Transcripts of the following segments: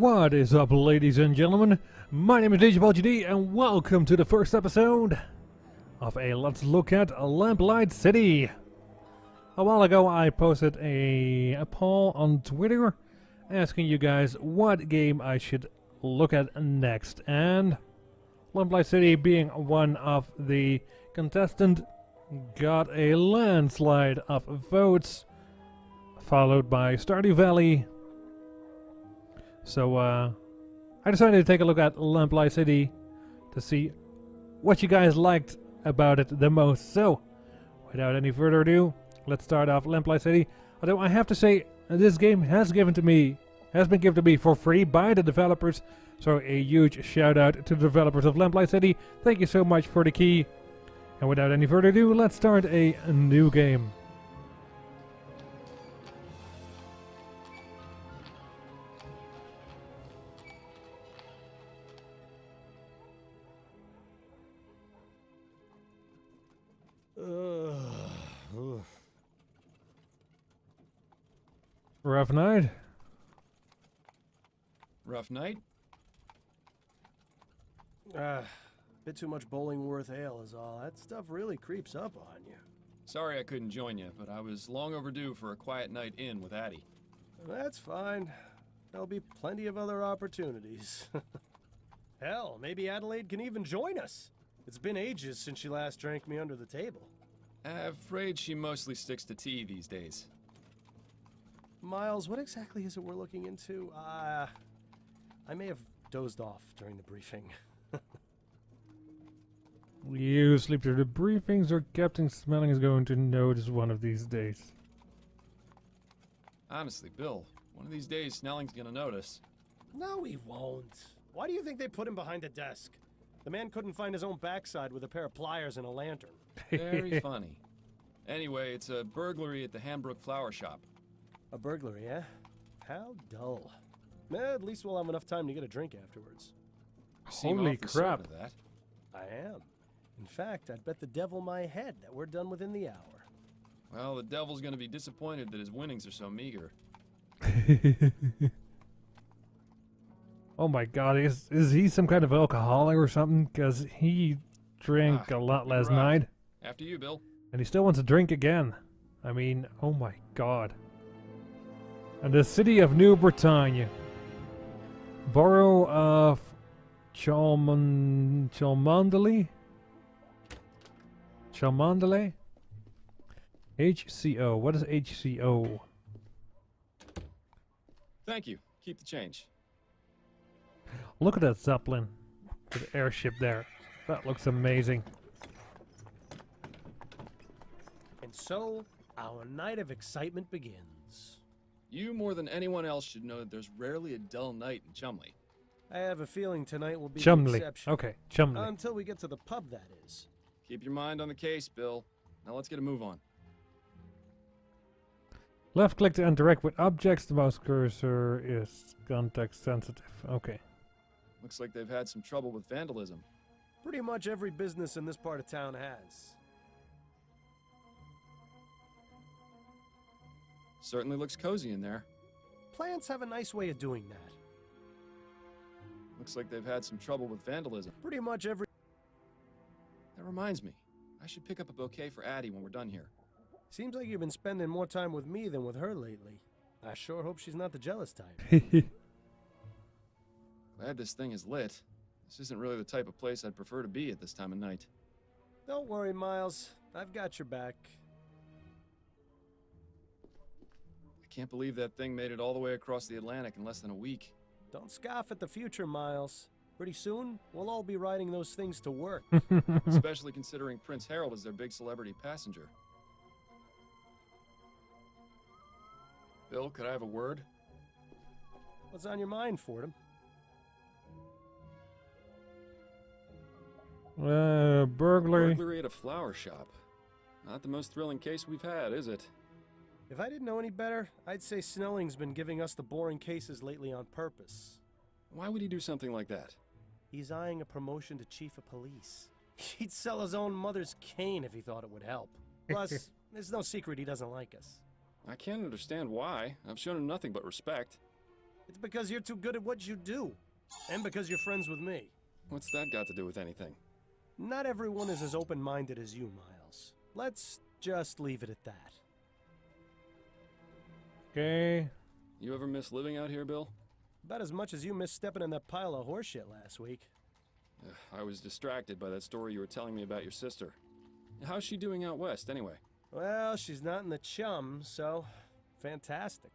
What is up, ladies and gentlemen? My name is DJBallGD, and welcome to the first episode of a Let's Look at Lamplight City. A while ago I posted a poll on Twitter asking you guys what game I should look at next, and Lamplight City, being one of the contestants, got a landslide of votes, followed by Stardew Valley. So I decided to take a look at Lamplight City to see what you guys liked about it the most. So without any further ado, let's start off Lamplight City. Although I have to say, this game has been given to me for free by the developers. So a huge shout out to the developers of Lamplight City. Thank you so much for the key. And without any further ado, let's start a new game. Rough night? Rough night? Bit too much Bollingworth ale is all. That stuff really creeps up on you. Sorry I couldn't join you, but I was long overdue for a quiet night in with Addie. That's fine. There'll be plenty of other opportunities. Hell, maybe Adelaide can even join us. It's been ages since she last drank me under the table. Afraid she mostly sticks to tea these days. Miles, what exactly is it we're looking into? I may have dozed off during the briefing. You sleep through the briefings, or Captain Smelling is going to notice one of these days. Honestly, Bill, one of these days Snelling's gonna notice. No, he won't. Why do you think they put him behind a desk? The man couldn't find his own backside with a pair of pliers and a lantern. Very funny. Anyway, it's a burglary at the Hambrook Flower Shop. A burglary, eh? How dull. At least we'll have enough time to get a drink afterwards. You seem Holy awfully crap. certain of that. I am. In fact, I'd bet the devil my head that we're done within the hour. Well, the devil's gonna be disappointed that his winnings are so meager. Oh my god, is he some kind of alcoholic or something? Because he drank a lot last right. night. After you, Bill. And he still wants to drink again. I mean, oh my god. And the city of New Bretagne. Borough of Cholmondeley? Cholmondeley? HCO. What is HCO? Thank you. Keep the change. Look at that Zeppelin. The airship there. That looks amazing. And so, our night of excitement begins. You, more than anyone else, should know that there's rarely a dull night in Chumley. I have a feeling tonight will be the Chumley. exception. Okay, Chumley. Until we get to the pub, that is. Keep your mind on the case, Bill. Now let's get a move on. Left click to interact with objects. The mouse cursor is context sensitive. Okay. Looks like they've had some trouble with vandalism. Pretty much every business in this part of town has. Certainly looks cozy in there. Plants have a nice way of doing that. Looks like they've had some trouble with vandalism. Pretty much every... That reminds me. I should pick up a bouquet for Addie when we're done here. Seems like you've been spending more time with me than with her lately. I sure hope she's not the jealous type. Glad this thing is lit. This isn't really the type of place I'd prefer to be at this time of night. Don't worry, Miles. I've got your back. I can't believe that thing made it all the way across the Atlantic in less than a week. Don't scoff at the future, Miles. Pretty soon, we'll all be riding those things to work. Especially considering Prince Harold is their big celebrity passenger. Bill, could I have a word? What's on your mind, Fordham? Burglary. Burglary at a flower shop. Not the most thrilling case we've had, is it? If I didn't know any better, I'd say Snelling's been giving us the boring cases lately on purpose. Why would he do something like that? He's eyeing a promotion to chief of police. He'd sell his own mother's cane if he thought it would help. Plus, there's no secret he doesn't like us. I can't understand why. I've shown him nothing but respect. It's because you're too good at what you do. And because you're friends with me. What's that got to do with anything? Not everyone is as open-minded as you, Miles. Let's just leave it at that. Okay. You ever miss living out here, Bill? About as much as you missed stepping in that pile of horseshit last week. I was distracted by that story you were telling me about your sister. How's she doing out west, anyway? Well, she's not in the chum, so fantastic.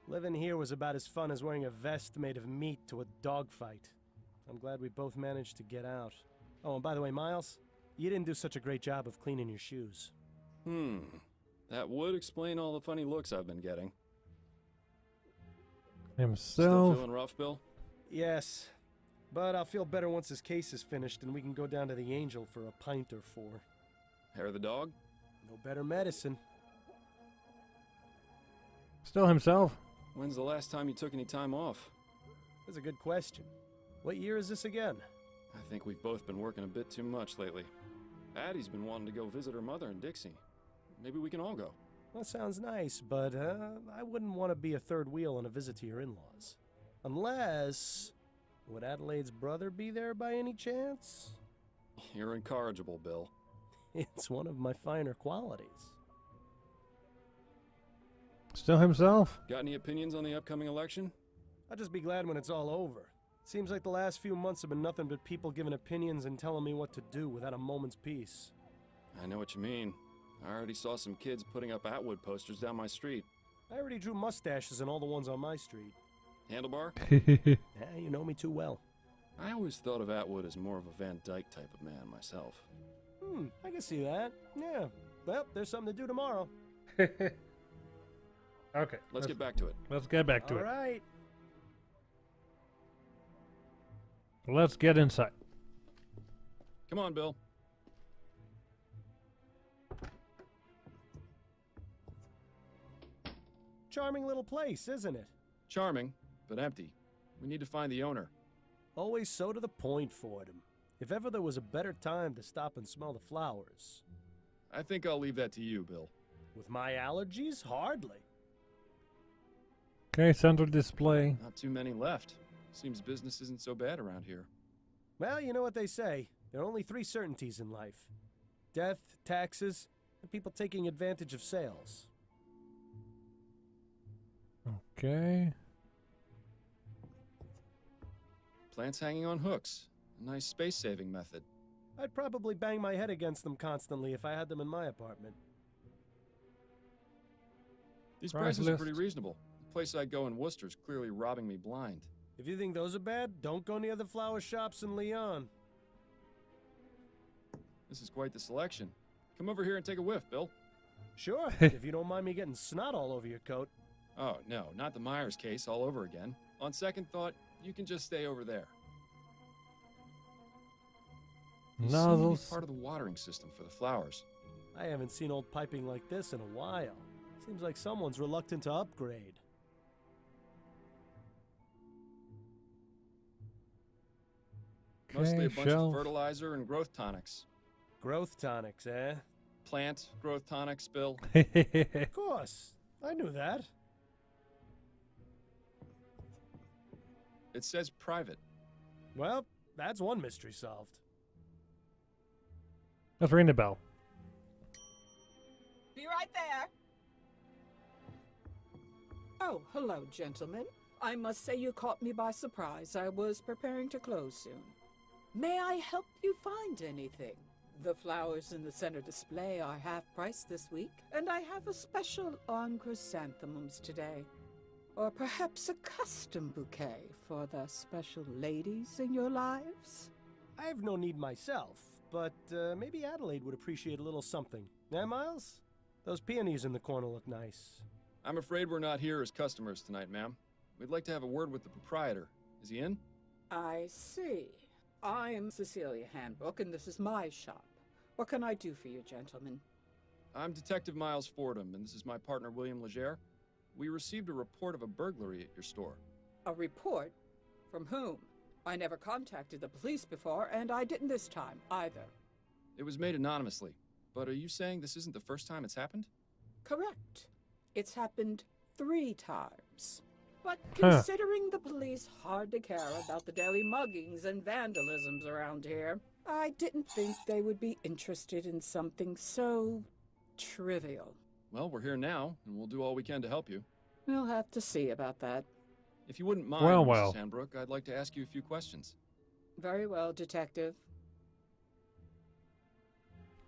Living here was about as fun as wearing a vest made of meat to a dogfight. I'm glad we both managed to get out. Oh, and by the way, Miles, you didn't do such a great job of cleaning your shoes. That would explain all the funny looks I've been getting. Still Himself. feeling rough, Bill? Yes, but I'll feel better once his case is finished and we can go down to the Angel for a pint or four. Hair of the dog? No better medicine. Still himself. When's the last time you took any time off? That's a good question. What year is this again? I think we've both been working a bit too much lately. Addie's been wanting to go visit her mother in Dixie. Maybe we can all go. That sounds nice, but I wouldn't want to be a third wheel on a visit to your in-laws. Unless... Would Adelaide's brother be there by any chance? You're incorrigible, Bill. It's one of my finer qualities. Still himself. Got any opinions on the upcoming election? I'll just be glad when it's all over. Seems like the last few months have been nothing but people giving opinions and telling me what to do without a moment's peace. I know what you mean. I already saw some kids putting up Atwood posters down my street. I already drew mustaches in all the ones on my street. Handlebar? You know me too well. I always thought of Atwood as more of a Van Dyke type of man myself. I can see that. Yeah. Well, there's something to do tomorrow. Okay. Let's get back to it. Let's get back to All it. right. Let's get inside. Come on, Bill. Charming little place, isn't it? Charming, but empty. We need to find the owner. Always so to the point, Fordham. If ever there was a better time to stop and smell the flowers. I think I'll leave that to you, Bill. With my allergies? Hardly. Okay, center display. Not too many left. Seems business isn't so bad around here. Well, you know what they say. There are only three certainties in life. Death, taxes, and people taking advantage of sales. Okay. Plants hanging on hooks. A nice space-saving method. I'd probably bang my head against them constantly if I had them in my apartment. These Price prices are list. pretty reasonable. The place I go in Worcester's clearly robbing me blind. If you think those are bad, don't go near the flower shops in Lyon. This is quite the selection. Come over here and take a whiff, Bill. Sure, if you don't mind me getting snot all over your coat. Oh, no, not the Myers case all over again. On second thought, you can just stay over there. These seem to be Nozzles. part of the watering system for the flowers. I haven't seen old piping like this in a while. Seems like someone's reluctant to upgrade. Mostly a Okay, bunch shelf. of fertilizer and growth tonics. Growth tonics, eh? Plant growth tonics, Bill. Of course. I knew that. It says private. Well, that's one mystery solved. Let's ring the bell. Be right there. Oh, hello, gentlemen. I must say you caught me by surprise. I was preparing to close soon. May I help you find anything? The flowers in the center display are half price this week, and I have a special on chrysanthemums today. Or perhaps a custom bouquet for the special ladies in your lives? I have no need myself, but maybe Adelaide would appreciate a little something. Eh, Miles? Those peonies in the corner look nice. I'm afraid we're not here as customers tonight, ma'am. We'd like to have a word with the proprietor. Is he in? I see. I'm Cecilia Handbook, and this is my shop. What can I do for you, gentlemen? I'm Detective Miles Fordham, and this is my partner, William Legere. We received a report of a burglary at your store. A report? From whom? I never contacted the police before, and I didn't this time, either. It was made anonymously, but are you saying this isn't the first time it's happened? Correct. It's happened 3 times. But considering the police hardly care about the daily muggings and vandalisms around here, I didn't think they would be interested in something so trivial. Well, we're here now, and we'll do all we can to help you. We'll have to see about that. If you wouldn't mind, Well, Mrs. well. Sandbrook, I'd like to ask you a few questions. Very well, Detective.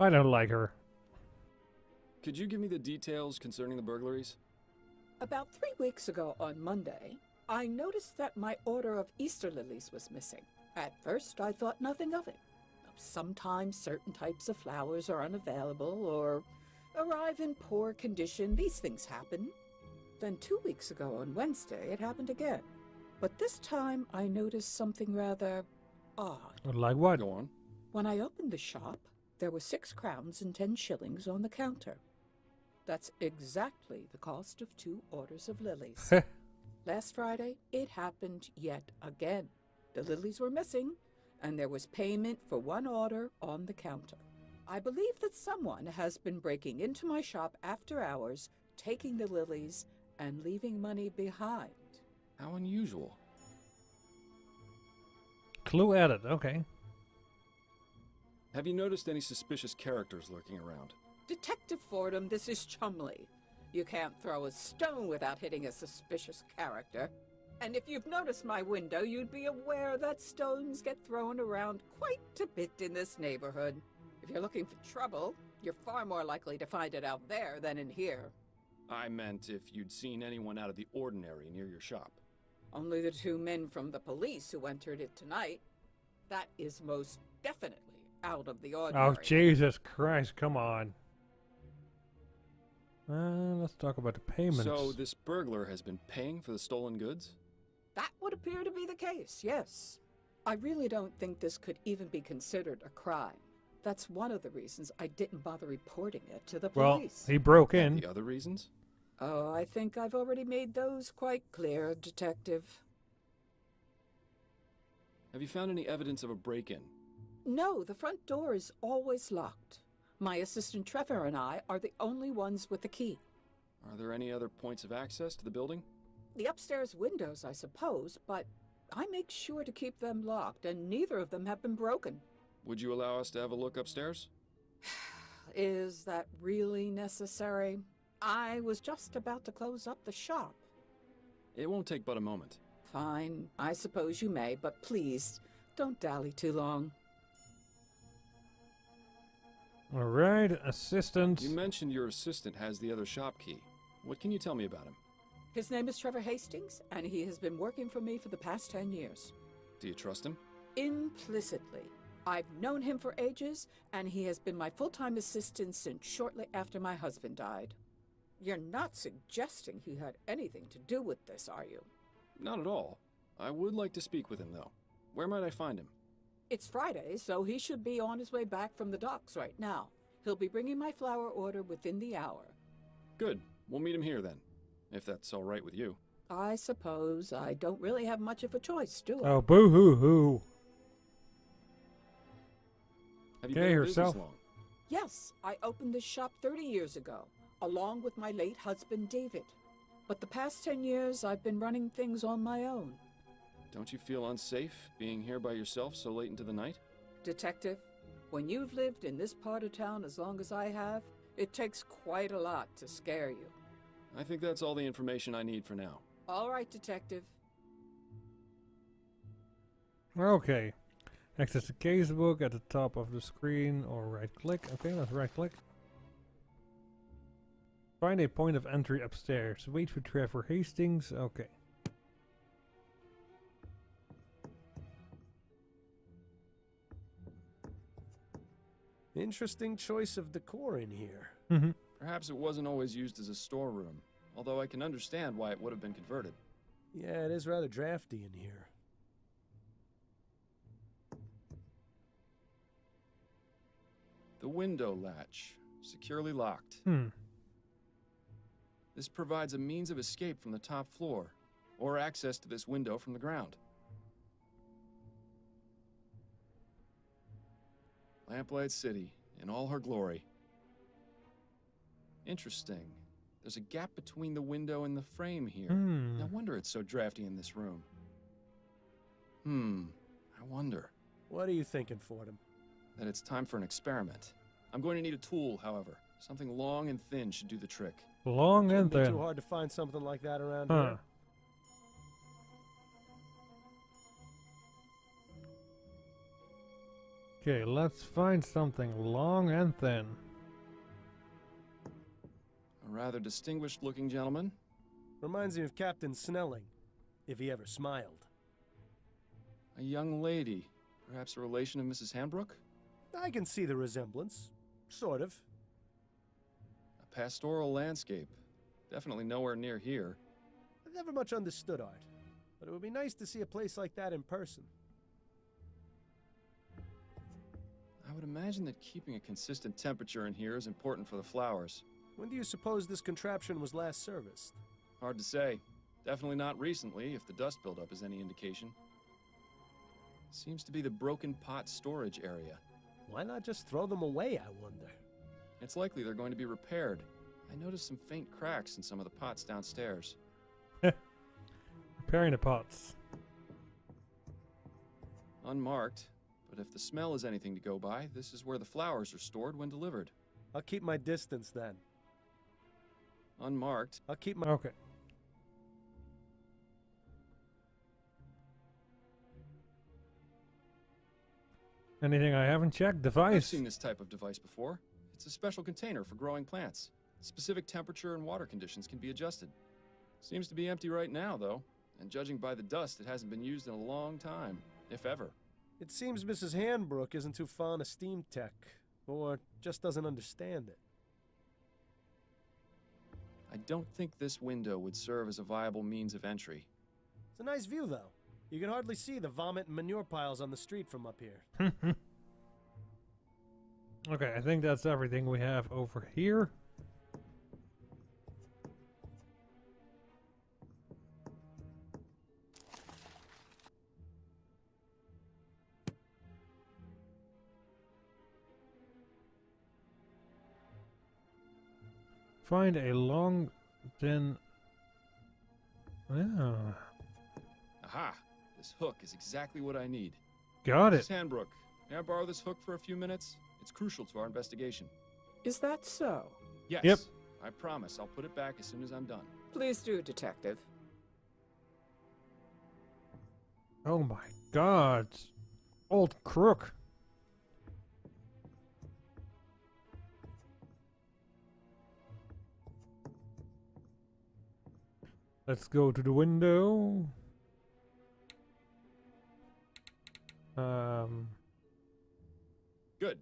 I don't like her. Could you give me the details concerning the burglaries? About 3 weeks ago on Monday, I noticed that my order of Easter lilies was missing. At first, I thought nothing of it. Sometimes certain types of flowers are unavailable or arrive in poor condition. These things happen. Then 2 weeks ago on Wednesday, it happened again. But this time, I noticed something rather odd. Like what? Go on. When I opened the shop, there were 6 crowns and 10 shillings on the counter. That's exactly the cost of 2 orders of lilies. Last Friday, it happened yet again. The lilies were missing, and there was payment for 1 order on the counter. I believe that someone has been breaking into my shop after hours, taking the lilies, and leaving money behind. How unusual. Clue added, okay. Have you noticed any suspicious characters lurking around? Detective Fordham, this is Chumley. You can't throw a stone without hitting a suspicious character. And if you've noticed my window, you'd be aware that stones get thrown around quite a bit in this neighborhood. If you're looking for trouble, you're far more likely to find it out there than in here. I meant if you'd seen anyone out of the ordinary near your shop. Only the 2 men from the police who entered it tonight. That is most definitely out of the ordinary. Oh, Jesus Christ, come on. Let's talk about the payments. So this burglar has been paying for the stolen goods? That would appear to be the case, yes. I really don't think this could even be considered a crime. That's one of the reasons I didn't bother reporting it to the Well, police. he broke And in. the other reasons? Oh, I think I've already made those quite clear, Detective. Have you found any evidence of a break-in? No, the front door is always locked. My assistant Trevor and I are the only ones with the key. Are there any other points of access to the building? The upstairs windows, I suppose, but I make sure to keep them locked, and neither of them have been broken. Would you allow us to have a look upstairs? Is that really necessary? I was just about to close up the shop. It won't take but a moment. Fine, I suppose you may, but please, don't dally too long. Alright, assistant. You mentioned your assistant has the other shop key. What can you tell me about him? His name is Trevor Hastings, and he has been working for me for the past 10 years. Do you trust him? Implicitly. I've known him for ages, and he has been my full-time assistant since shortly after my husband died. You're not suggesting he had anything to do with this, are you? Not at all. I would like to speak with him, though. Where might I find him? It's Friday, so he should be on his way back from the docks right now. He'll be bringing my flower order within the hour. Good. We'll meet him here, then. If that's all right with you. I suppose I don't really have much of a choice, do I? Oh, boo-hoo-hoo. Have you Okay, been in herself. business long? Yes, I opened this shop 30 years ago, along with my late husband, David. But the past 10 years, I've been running things on my own. Don't you feel unsafe being here by yourself so late into the night? Detective, when you've lived in this part of town as long as I have, it takes quite a lot to scare you. I think that's all the information I need for now. All right, Detective. Okay. Access the casebook at the top of the screen or right click. Okay, let's right click. Find a point of entry upstairs. Wait for Trevor Hastings. Okay. Interesting choice of decor in here. Mm-hmm. Perhaps it wasn't always used as a storeroom, although I can understand why it would have been converted. Yeah, it is rather drafty in here. The window latch, securely locked. This provides a means of escape from the top floor, or access to this window from the ground. Lamplight City, in all her glory. Interesting. There's a gap between the window and the frame here. Hmm. No wonder it's so drafty in this room. I wonder What are you thinking, Fordham? that it's time for an experiment. I'm going to need a tool, however. Something long and thin should do the trick. Long and Shouldn't be thin. too hard to find something like that around Huh. here. Okay, let's find something long and thin. A rather distinguished looking gentleman. Reminds me of Captain Snelling, if he ever smiled. A young lady. Perhaps a relation of Mrs. Hanbrook? I can see the resemblance. Sort of. A pastoral landscape. Definitely nowhere near here. I've never much understood art, but it would be nice to see a place like that in person. I would imagine that keeping a consistent temperature in here is important for the flowers. When do you suppose this contraption was last serviced? Hard to say. Definitely not recently, if the dust buildup is any indication. Seems to be the broken pot storage area. Why not just throw them away, I wonder? It's likely they're going to be repaired. I noticed some faint cracks in some of the pots downstairs. Repairing the pots. Unmarked, but if the smell is anything to go by, this is where the flowers are stored when delivered. I'll keep my distance then. Unmarked. I'll keep my... Okay. Anything I haven't checked? I've Device. seen this type of device before. It's a special container for growing plants. Specific temperature and water conditions can be adjusted. Seems to be empty right now, though, and judging by the dust, it hasn't been used in a long time, if ever. It seems Mrs. Hanbrook isn't too fond of steam tech, or just doesn't understand it. I don't think this window would serve as a viable means of entry. It's a nice view, though. You can hardly see the vomit and manure piles on the street from up here. Okay, I think that's everything we have over here. Find a long, thin... Yeah. Aha! This hook is exactly what I need. Got Miss it. Hanbrook, may I borrow this hook for a few minutes? It's crucial to our investigation. Is that so? Yes. Yep. I promise I'll put it back as soon as I'm done. Please do, Detective. Oh my god. Old crook. Let's go to the window. Good.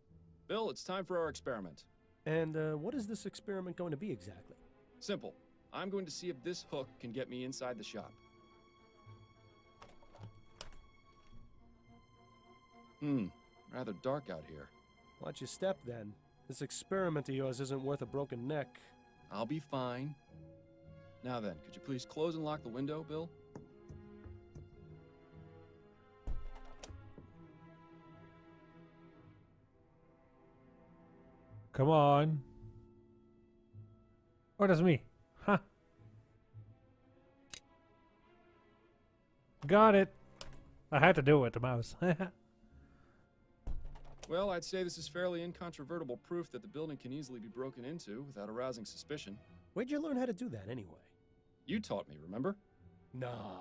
Bill, it's time for our experiment. And what is this experiment going to be exactly? Simple. I'm going to see if this hook can get me inside the shop. Rather dark out here. Watch your step, then. This experiment of yours isn't worth a broken neck. I'll be fine. Now then, could you please close and lock the window, Bill? Come on. Oh, that's me. Huh. Got it. I had to do it, the mouse. Well, I'd say this is fairly incontrovertible proof that the building can easily be broken into without arousing suspicion. Where'd you learn how to do that, anyway? You taught me, remember? Nah.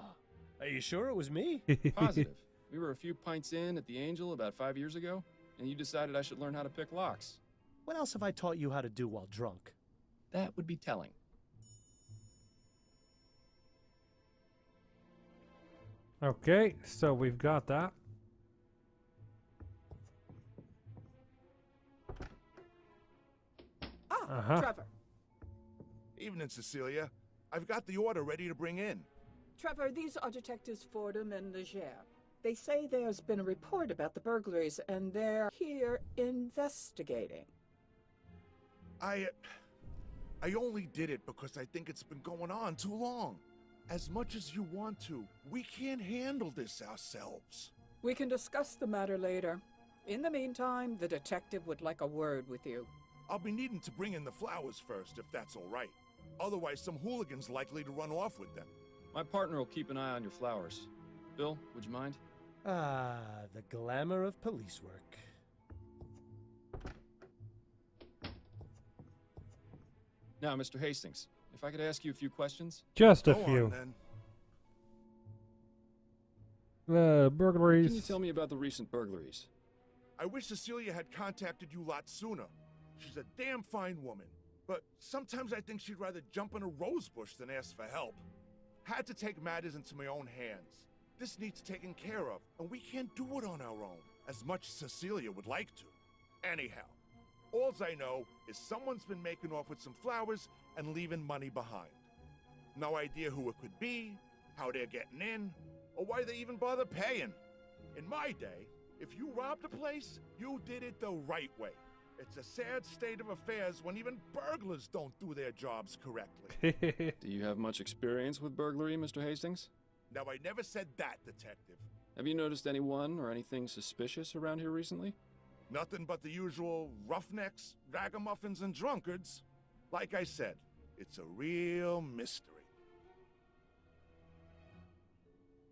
Are you sure it was me? Positive. We were a few pints in at the Angel about 5 years ago, and you decided I should learn how to pick locks. What else have I taught you how to do while drunk? That would be telling. Okay, so we've got that. Ah, Trevor. Evening, Cecilia. I've got the order ready to bring in. Trevor, these are Detectives Fordham and Leger. They say there's been a report about the burglaries, and they're here investigating. I only did it because I think it's been going on too long. As much as you want to, we can't handle this ourselves. We can discuss the matter later. In the meantime, the detective would like a word with you. I'll be needing to bring in the flowers first, if that's all right. Otherwise, some hooligan's likely to run off with them. My partner will keep an eye on your flowers. Bill, would you mind? Ah, the glamour of police work. Now, Mr. Hastings, if I could ask you a few questions. Just a Go few. on, then. Burglaries. Can you tell me about the recent burglaries? I wish Cecilia had contacted you a lot sooner. She's a damn fine woman. But sometimes I think she'd rather jump in a rose bush than ask for help. Had to take matters into my own hands. This needs taken care of, and we can't do it on our own, as much as Cecilia would like to. Anyhow, alls I know is someone's been making off with some flowers and leaving money behind. No idea who it could be, how they're getting in, or why they even bother paying. In my day, if you robbed a place, you did it the right way. It's a sad state of affairs when even burglars don't do their jobs correctly. Do you have much experience with burglary, Mr. Hastings? Now, I never said that, Detective. Have you noticed anyone or anything suspicious around here recently? Nothing but the usual roughnecks, ragamuffins, and drunkards. Like I said, it's a real mystery.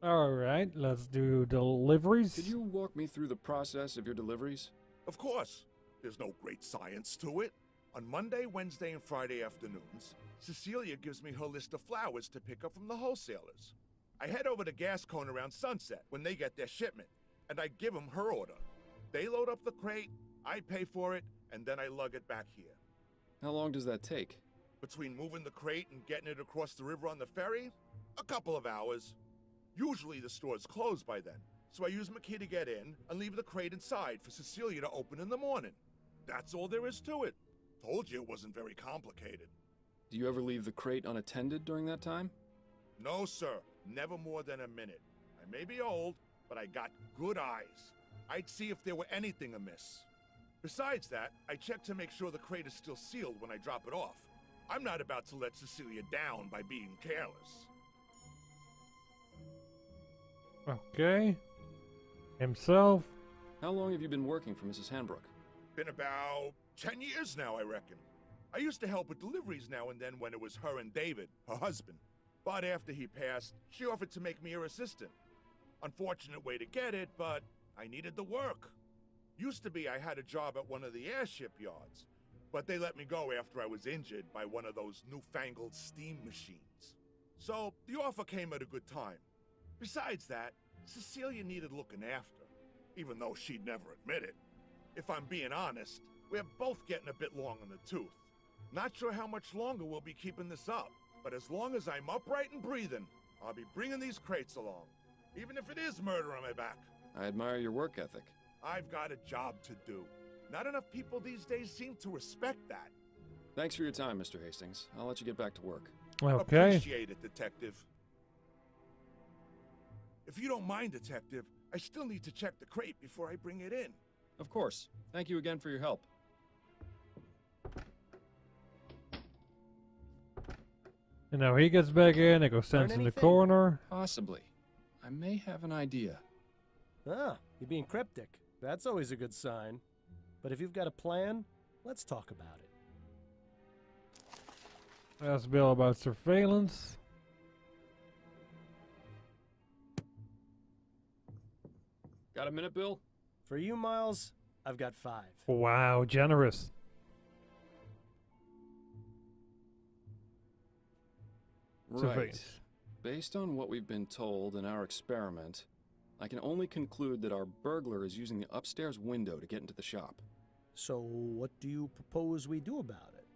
Alright, let's do deliveries. Could you walk me through the process of your deliveries? Of course, there's no great science to it. On Monday, Wednesday, and Friday afternoons, Cecilia gives me her list of flowers to pick up from the wholesalers. I head over to Gas Cone around sunset when they get their shipment, and I give them her order. They load up the crate, I pay for it, and then I lug it back here. How long does that take? Between moving the crate and getting it across the river on the ferry, a couple of hours. Usually the store's closed by then, so I use my key to get in and leave the crate inside for Cecilia to open in the morning. That's all there is to it. Told you it wasn't very complicated. Do you ever leave the crate unattended during that time? No, sir. Never more than a minute. I may be old, but I got good eyes. I'd see if there were anything amiss. Besides that, I check to make sure the crate is still sealed when I drop it off. I'm not about to let Cecilia down by being careless. Okay. Himself. How long have you been working for Mrs. Hanbrook? Been about 10 years now, I reckon. I used to help with deliveries now and then when it was her and David, her husband. But after he passed, she offered to make me her assistant. Unfortunate way to get it, but I needed the work. Used to be I had a job at one of the airship yards, but they let me go after I was injured by one of those newfangled steam machines. So the offer came at a good time. Besides that, Cecilia needed looking after, even though she'd never admit it. If I'm being honest, we're both getting a bit long in the tooth. Not sure how much longer we'll be keeping this up, but as long as I'm upright and breathing, I'll be bringing these crates along, even if it is murder on my back. I admire your work ethic. I've got a job to do. Not enough people these days seem to respect that. Thanks for your time, Mr. Hastings. I'll let you get back to work. Okay. Appreciate it, Detective. If you don't mind, Detective, I still need to check the crate before I bring it in. Of course. Thank you again for your help. And now he gets back in, it goes sense in the anything? corner. Possibly. I may have an idea. Ah, you're being cryptic. That's always a good sign. But if you've got a plan, let's talk about it. Ask Bill about surveillance. Got a minute, Bill? For you, Miles, I've got 5. Wow, generous. Right. Surveillance. Based on what we've been told in our experiment, I can only conclude that our burglar is using the upstairs window to get into the shop. So what do you propose we do about it?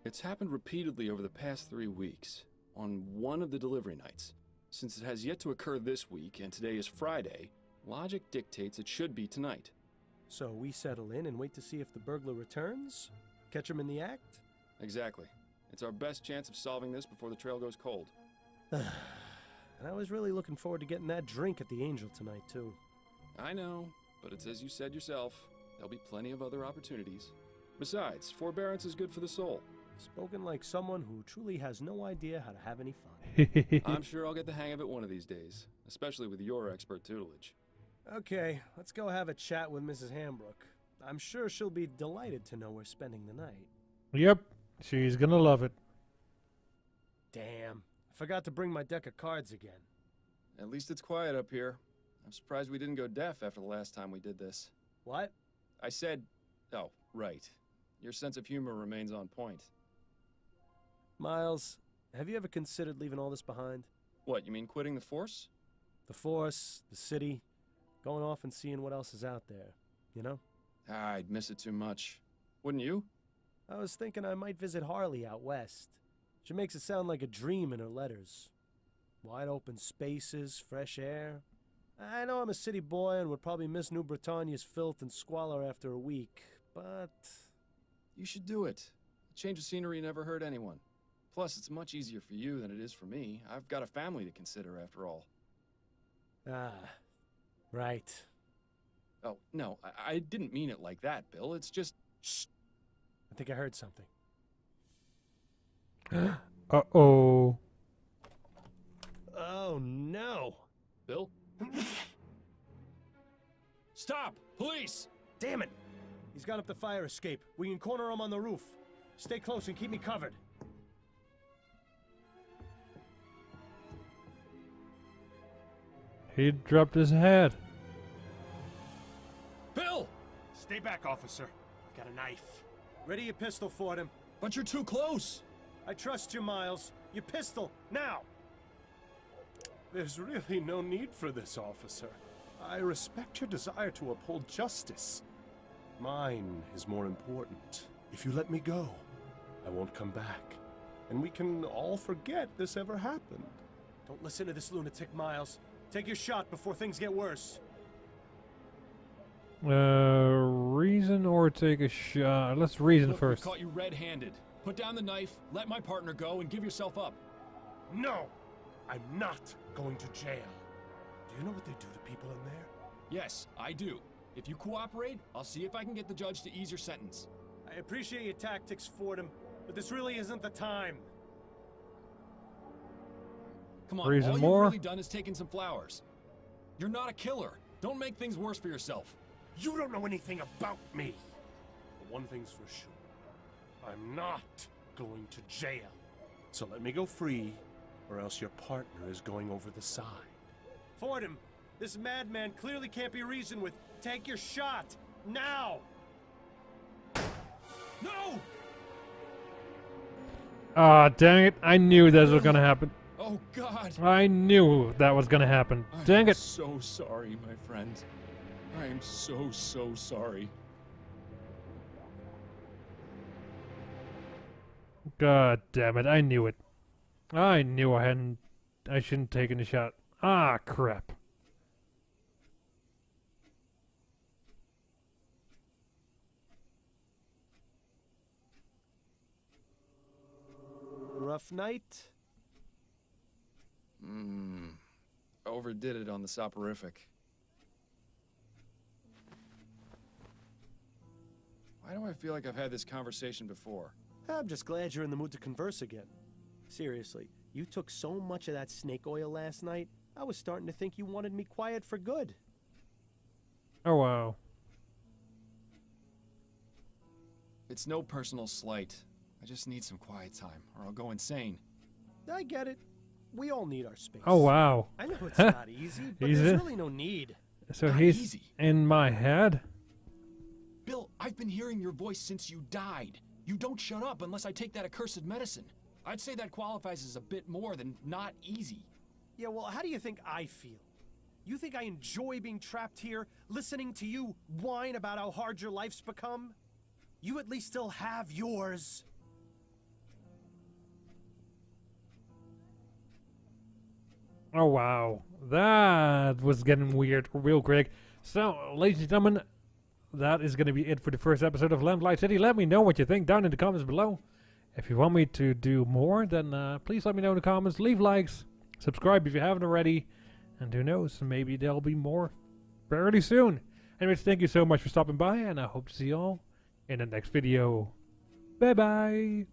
It's happened repeatedly over the past 3 weeks, on one of the delivery nights. Since it has yet to occur this week, and today is Friday, logic dictates it should be tonight. So we settle in and wait to see if the burglar returns? Catch him in the act? Exactly. It's our best chance of solving this before the trail goes cold. And I was really looking forward to getting that drink at the Angel tonight, too. I know, but it's as you said yourself. There'll be plenty of other opportunities. Besides, forbearance is good for the soul. Spoken like someone who truly has no idea how to have any fun. I'm sure I'll get the hang of it one of these days, especially with your expert tutelage. Okay, let's go have a chat with Mrs. Hambrook. I'm sure she'll be delighted to know we're spending the night. Yep, she's gonna love it. Damn. I forgot to bring my deck of cards again. At least it's quiet up here. I'm surprised we didn't go deaf after the last time we did this. What? I said... Oh, right. Your sense of humor remains on point. Miles, have you ever considered leaving all this behind? What, you mean quitting the force? The Force, the city, going off and seeing what else is out there, you know? I'd miss it too much. Wouldn't you? I was thinking I might visit Harley out west. She makes it sound like a dream in her letters. Wide open spaces, fresh air. I know I'm a city boy and would probably miss New Bretagne's filth and squalor after a week, but... You should do it. A change of scenery never hurt anyone. Plus, it's much easier for you than it is for me. I've got a family to consider, after all. Ah, right. Oh, no, I didn't mean it like that, Bill. It's just... Shh. I think I heard something. Uh-oh. Oh, no. Bill? Stop! Police! Damn it! He's got up the fire escape. We can corner him on the roof. Stay close and keep me covered. He dropped his head. Bill! Stay back, officer. I've got a knife. Ready your pistol, Fordham. But you're too close! I trust you, Miles. Your pistol, now! There's really no need for this, officer. I respect your desire to uphold justice. Mine is more important. If you let me go, I won't come back. And we can all forget this ever happened. Don't listen to this lunatic, Miles. Take your shot before things get worse. Reason or take a shot? Let's reason Look, first. we caught you red-handed. Put down the knife, let my partner go, and give yourself up. No! I'm not going to jail. Do you know what they do to people in there? Yes, I do. If you cooperate, I'll see if I can get the judge to ease your sentence. I appreciate your tactics, Fordham, but this really isn't the time. Come on, Reason all more? you've really done is taken some flowers. You're not a killer. Don't make things worse for yourself. You don't know anything about me. But one thing's for sure. I'm not going to jail. So let me go free, or else your partner is going over the side. Fordham, this madman clearly can't be reasoned with. Take your shot, now! No! Ah, dang it. I knew this was gonna happen. Oh, God. I knew that was gonna happen. Dang I'm it. so sorry, my friend. I am so sorry. God damn it. I knew it. I knew I shouldn't have taken the shot. Ah, crap. Rough night? Overdid it on the soporific. Why do I feel like I've had this conversation before? I'm just glad you're in the mood to converse again. Seriously, you took so much of that snake oil last night, I was starting to think you wanted me quiet for good. Oh, wow. It's no personal slight. I just need some quiet time, or I'll go insane. I get it. We all need our space. Oh, wow. I know it's not easy, but He's there's in- really no need. So Not he's easy. in my head? Bill, I've been hearing your voice since you died. You don't shut up unless I take that accursed medicine. I'd say that qualifies as a bit more than not easy. Yeah, well, how do you think I feel? You think I enjoy being trapped here, listening to you whine about how hard your life's become? You at least still have yours. Oh, wow. That was getting weird real quick. So, ladies and gentlemen, that is going to be it for the first episode of Lamplight City. Let me know what you think down in the comments below. If you want me to do more, then please let me know in the comments. Leave likes. Subscribe if you haven't already. And who knows, maybe there'll be more fairly soon. Anyways, thank you so much for stopping by, and I hope to see you all in the next video. Bye-bye.